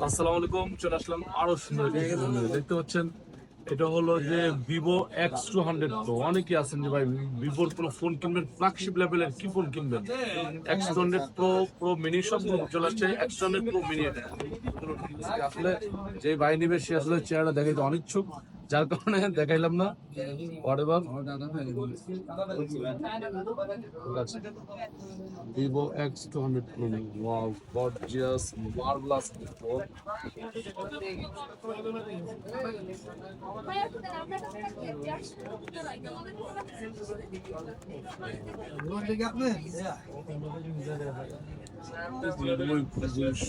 আসসালামু আলাইকুম, চলে আসলাম আরো সুন্দর একটা ফোন নিয়ে। দেখতে পাচ্ছেন এটা হলো যে ভিভো X200 প্রো। অনেকেই আছেন যে ভাই ভিভোর কোনো ফোন কিনবেন, ফ্ল্যাগশিপ লেভেলের কি ফোন কিনবেন। X200 প্রো, প্রো মিনি সব চলে আসছে। X200 প্রো মিনি এটা আসলে যে ভাই নিবে সে আসলে চেহারা দেখাইতে অনিচ্ছুক, যার কারণে দেখাইলাম না। Whatever, Vivo X200 pro. Wow, gorgeous, marvellous phone.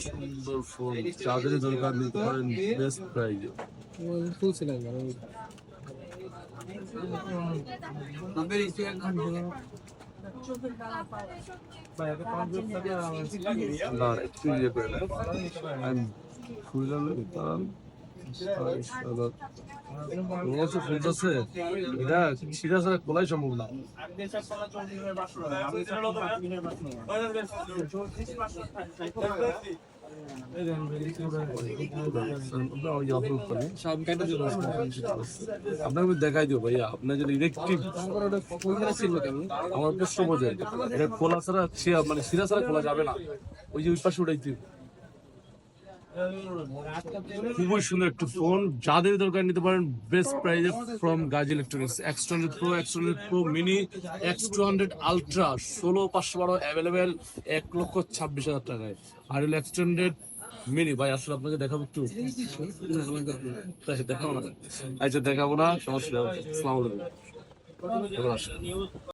সুন্দর ফোন, যাদের দরকার নিতে পারেন বেস্ট প্রাইজে। না একটু ইয়ে করে দেন। আমি খুললাম কারণ ফুলতেছে এটা সিরা ছাড়া খোলাই সম্ভব না। আপনাকে দেখাই দিও ভাইয়া, আপনার যদি ইলেকট্রিক আমার প্রশ্ন বোঝেন, এটা খোলা ছাড়া মানে সিরা ছাড়া খোলা যাবে না। ওই যে ওই পাশে উঠাইতে খুবই সুন্দর একটা ফোন, যাদের দরকার নিতে পারেন বেস্ট প্রাইজে ফ্রম গাজ electronics. X200 pro, X200 pro mini, X200 ultra 16,512 available 1,26,000 টাকায়। আর হলো X200 মিনি। ভাই আসলে আপনাকে দেখাবো একটু, দেখাবো না? আচ্ছা দেখাবো না, সমস্যা নেই। আসসালামু আলাইকুম।